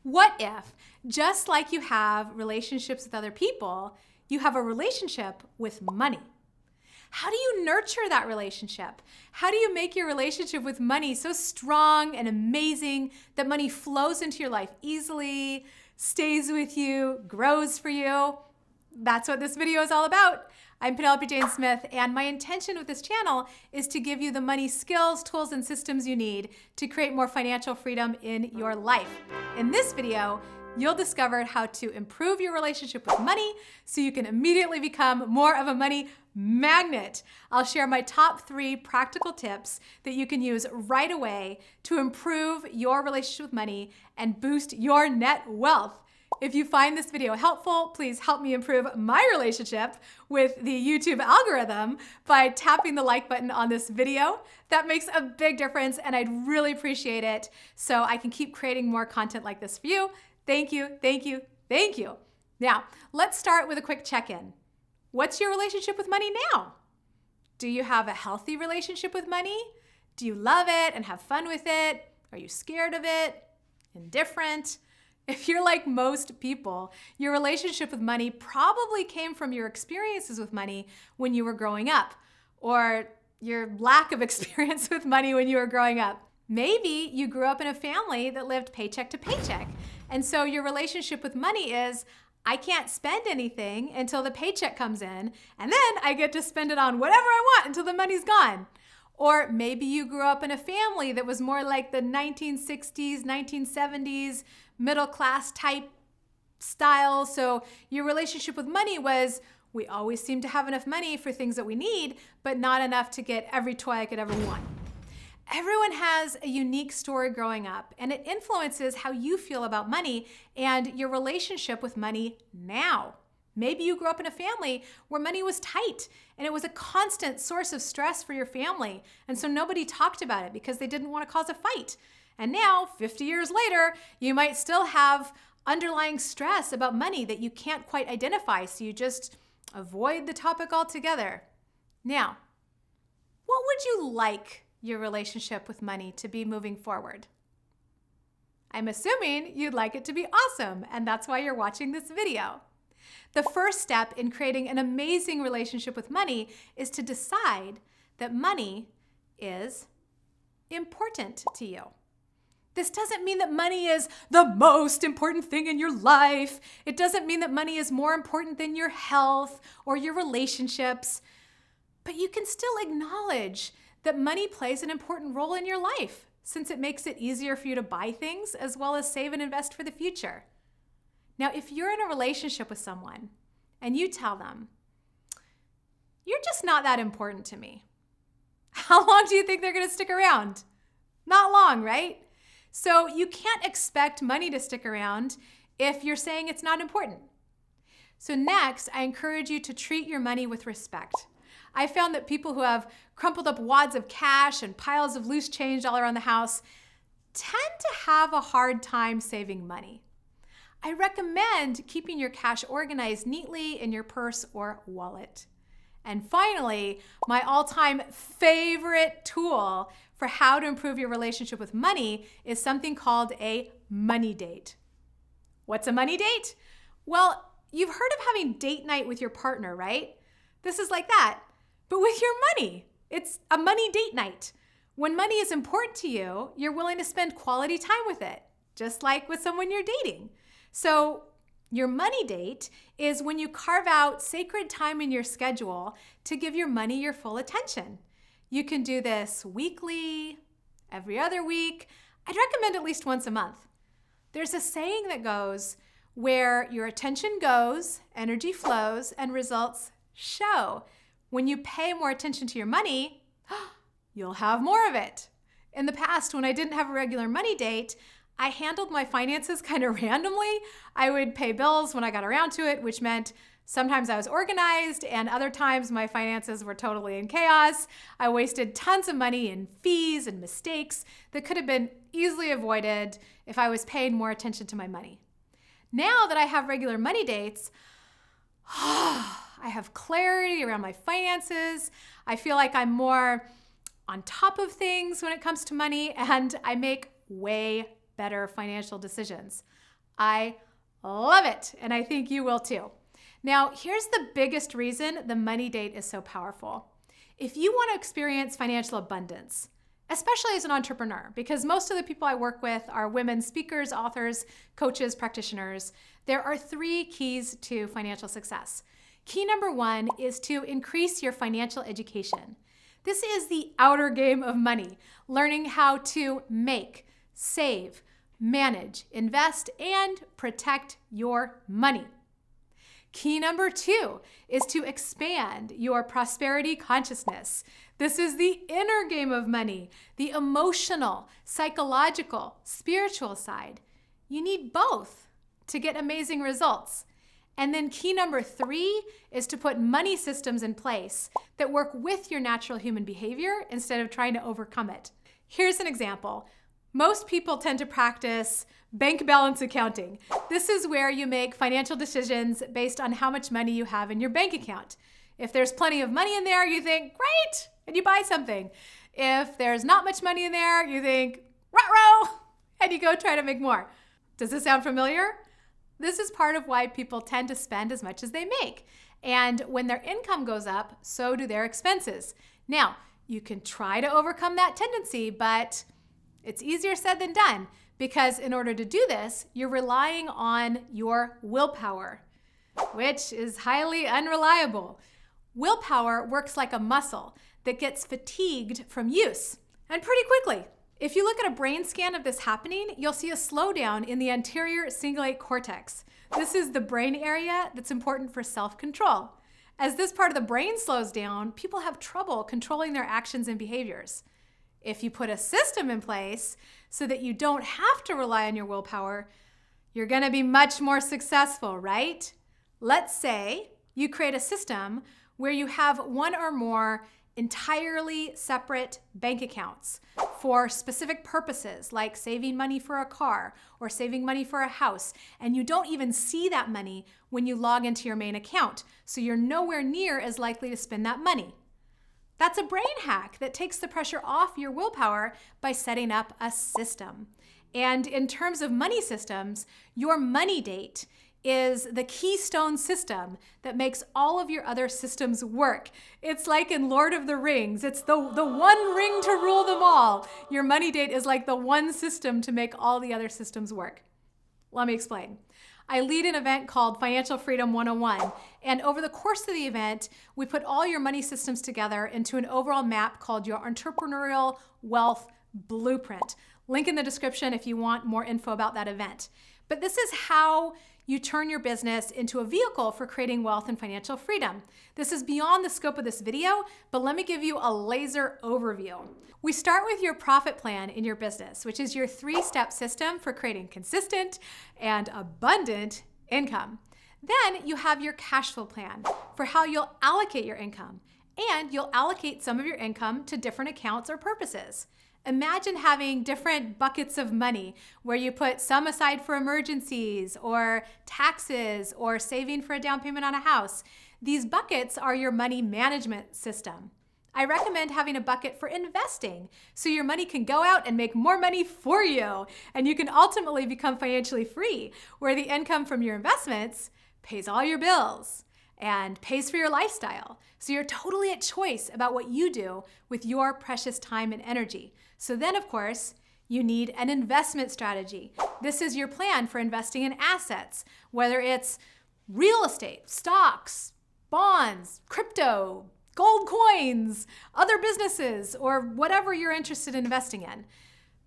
What if, just like you have relationships with other people, you have a relationship with money? How do you nurture that relationship? How do you make your relationship with money so strong and amazing that money flows into your life easily, stays with you, grows for you? That's what this video is all about. I'm Penelope Jane Smith, and my intention with this channel is to give you the money skills, tools, and systems you need to create more financial freedom in your life. In this video, you'll discover how to improve your relationship with money so you can immediately become more of a money magnet. I'll share my top 3 practical tips that you can use right away to improve your relationship with money and boost your net wealth. If you find this video helpful, please help me improve my relationship with the YouTube algorithm by tapping the like button on this video. That makes a big difference, and I'd really appreciate it so I can keep creating more content like this for you. Thank you, thank you, thank you. Now, let's start with a quick check-in. What's your relationship with money now? Do you have a healthy relationship with money? Do you love it and have fun with it? Are you scared of it? Indifferent? If you're like most people, your relationship with money probably came from your experiences with money when you were growing up, or your lack of experience with money when you were growing up. Maybe you grew up in a family that lived paycheck to paycheck, and so your relationship with money is, I can't spend anything until the paycheck comes in, and then I get to spend it on whatever I want until the money's gone. Or maybe you grew up in a family that was more like the 1960s, 1970s, middle class type style. So your relationship with money was, we always seem to have enough money for things that we need, but not enough to get every toy I could ever want. Everyone has a unique story growing up, and it influences how you feel about money and your relationship with money now. Maybe you grew up in a family where money was tight and it was a constant source of stress for your family. And so nobody talked about it because they didn't want to cause a fight. And now, 50 years later, you might still have underlying stress about money that you can't quite identify. So you just avoid the topic altogether. Now, what would you like your relationship with money to be moving forward? I'm assuming you'd like it to be awesome, and that's why you're watching this video. The first step in creating an amazing relationship with money is to decide that money is important to you. This doesn't mean that money is the most important thing in your life. It doesn't mean that money is more important than your health or your relationships. But you can still acknowledge that money plays an important role in your life, since it makes it easier for you to buy things as well as save and invest for the future. Now, if you're in a relationship with someone and you tell them, you're just not that important to me, how long do you think they're going to stick around? Not long, right? So you can't expect money to stick around if you're saying it's not important. So next, I encourage you to treat your money with respect. I found that people who have crumpled up wads of cash and piles of loose change all around the house tend to have a hard time saving money. I recommend keeping your cash organized neatly in your purse or wallet. And finally, my all-time favorite tool for how to improve your relationship with money is something called a money date. What's a money date? Well, you've heard of having date night with your partner, right? This is like that, but with your money. It's a money date night. When money is important to you, you're willing to spend quality time with it, just like with someone you're dating. So your money date is when you carve out sacred time in your schedule to give your money your full attention. You can do this weekly, every other week. I'd recommend at least once a month. There's a saying that goes, where your attention goes, energy flows, and results show. When you pay more attention to your money, you'll have more of it. In the past, when I didn't have a regular money date, I handled my finances kind of randomly. I would pay bills when I got around to it, which meant sometimes I was organized and other times my finances were totally in chaos. I wasted tons of money in fees and mistakes that could have been easily avoided if I was paying more attention to my money. Now that I have regular money dates, I have clarity around my finances. I feel like I'm more on top of things when it comes to money, and I make way better financial decisions. I love it, and I think you will too. Now, here's the biggest reason the money date is so powerful. If you want to experience financial abundance, especially as an entrepreneur, because most of the people I work with are women speakers, authors, coaches, practitioners, there are 3 keys to financial success. Key number 1 is to increase your financial education. This is the outer game of money, learning how to make, save, manage, invest, and protect your money. Key number 2 is to expand your prosperity consciousness. This is the inner game of money, the emotional, psychological, spiritual side. You need both to get amazing results. And then key number 3 is to put money systems in place that work with your natural human behavior instead of trying to overcome it. Here's an example. Most people tend to practice bank balance accounting. This is where you make financial decisions based on how much money you have in your bank account. If there's plenty of money in there, you think, great, and you buy something. If there's not much money in there, you think, ruh-roh, and you go try to make more. Does this sound familiar? This is part of why people tend to spend as much as they make. And when their income goes up, so do their expenses. Now, you can try to overcome that tendency, but it's easier said than done, because in order to do this, you're relying on your willpower, which is highly unreliable. Willpower works like a muscle that gets fatigued from use, and pretty quickly. If you look at a brain scan of this happening, you'll see a slowdown in the anterior cingulate cortex. This is the brain area that's important for self-control. As this part of the brain slows down, people have trouble controlling their actions and behaviors. If you put a system in place so that you don't have to rely on your willpower, you're going to be much more successful, right? Let's say you create a system where you have one or more entirely separate bank accounts for specific purposes, like saving money for a car or saving money for a house, and you don't even see that money when you log into your main account, so you're nowhere near as likely to spend that money. That's a brain hack that takes the pressure off your willpower by setting up a system. And in terms of money systems, your money date is the keystone system that makes all of your other systems work. It's like in Lord of the Rings. It's the one ring to rule them all. Your money date is like the one system to make all the other systems work. Let me explain. I lead an event called Financial Freedom 101, and over the course of the event, we put all your money systems together into an overall map called your Entrepreneurial Wealth Blueprint. Link in the description if you want more info about that event. But this is how you turn your business into a vehicle for creating wealth and financial freedom. This is beyond the scope of this video, but let me give you a laser overview. We start with your profit plan in your business, which is your 3-step system for creating consistent and abundant income. Then you have your cash flow plan for how you'll allocate your income, and you'll allocate some of your income to different accounts or purposes. Imagine having different buckets of money where you put some aside for emergencies or taxes or saving for a down payment on a house. These buckets are your money management system. I recommend having a bucket for investing so your money can go out and make more money for you, and you can ultimately become financially free, where the income from your investments pays all your bills and pays for your lifestyle. So you're totally at choice about what you do with your precious time and energy. So then, of course, you need an investment strategy. This is your plan for investing in assets, whether it's real estate, stocks, bonds, crypto, gold coins, other businesses, or whatever you're interested in investing in.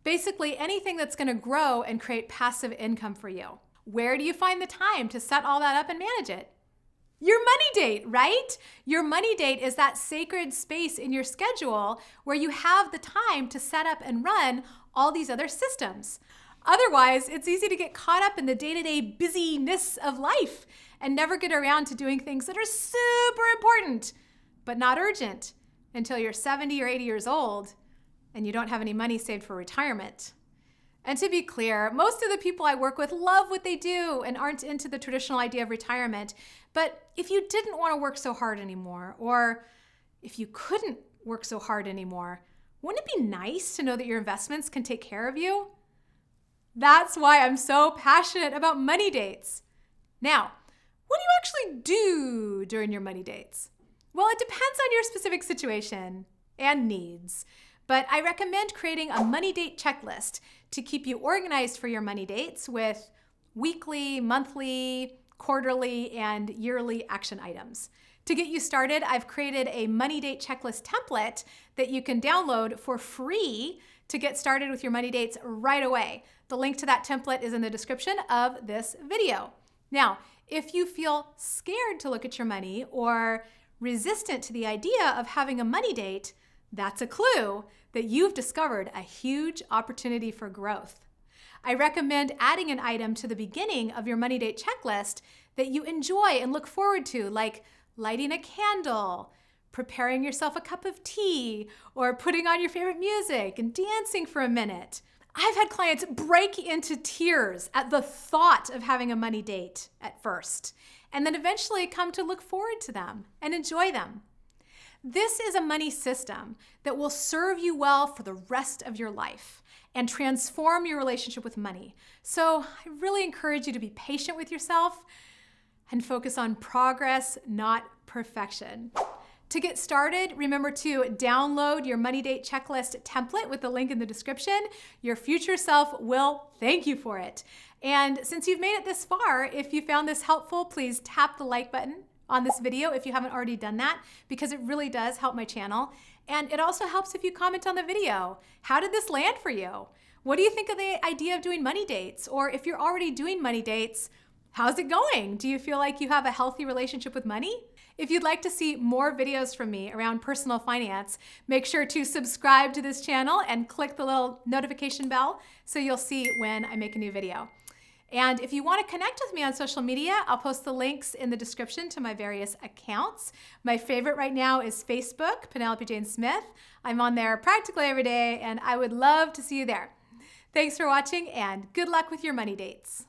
Basically, anything that's going to grow and create passive income for you. Where do you find the time to set all that up and manage it? Your money date, right? Your money date is that sacred space in your schedule where you have the time to set up and run all these other systems. Otherwise, it's easy to get caught up in the day-to-day busyness of life and never get around to doing things that are super important, but not urgent until you're 70 or 80 years old and you don't have any money saved for retirement. And to be clear, most of the people I work with love what they do and aren't into the traditional idea of retirement. But if you didn't want to work so hard anymore, or if you couldn't work so hard anymore, wouldn't it be nice to know that your investments can take care of you? That's why I'm so passionate about money dates. Now, what do you actually do during your money dates? Well, it depends on your specific situation and needs, but I recommend creating a money date checklist to keep you organized for your money dates with weekly, monthly, quarterly, and yearly action items. To get you started, I've created a money date checklist template that you can download for free to get started with your money dates right away. The link to that template is in the description of this video. Now, if you feel scared to look at your money or resistant to the idea of having a money date, that's a clue that you've discovered a huge opportunity for growth. I recommend adding an item to the beginning of your money date checklist that you enjoy and look forward to, like lighting a candle, preparing yourself a cup of tea, or putting on your favorite music and dancing for a minute. I've had clients break into tears at the thought of having a money date at first, and then eventually come to look forward to them and enjoy them. This is a money system that will serve you well for the rest of your life and transform your relationship with money. So I really encourage you to be patient with yourself and focus on progress, not perfection. To get started, remember to download your money date checklist template with the link in the description. Your future self will thank you for it. And since you've made it this far, if you found this helpful, please tap the like button on this video if you haven't already done that, because it really does help my channel. And it also helps if you comment on the video. How did this land for you? What do you think of the idea of doing money dates? Or if you're already doing money dates, how's it going? Do you feel like you have a healthy relationship with money? If you'd like to see more videos from me around personal finance, make sure to subscribe to this channel and click the little notification bell so you'll see when I make a new video. And if you want to connect with me on social media, I'll post the links in the description to my various accounts. My favorite right now is Facebook, Penelope Jane Smith. I'm on there practically every day, and I would love to see you there. Thanks for watching, and good luck with your money dates.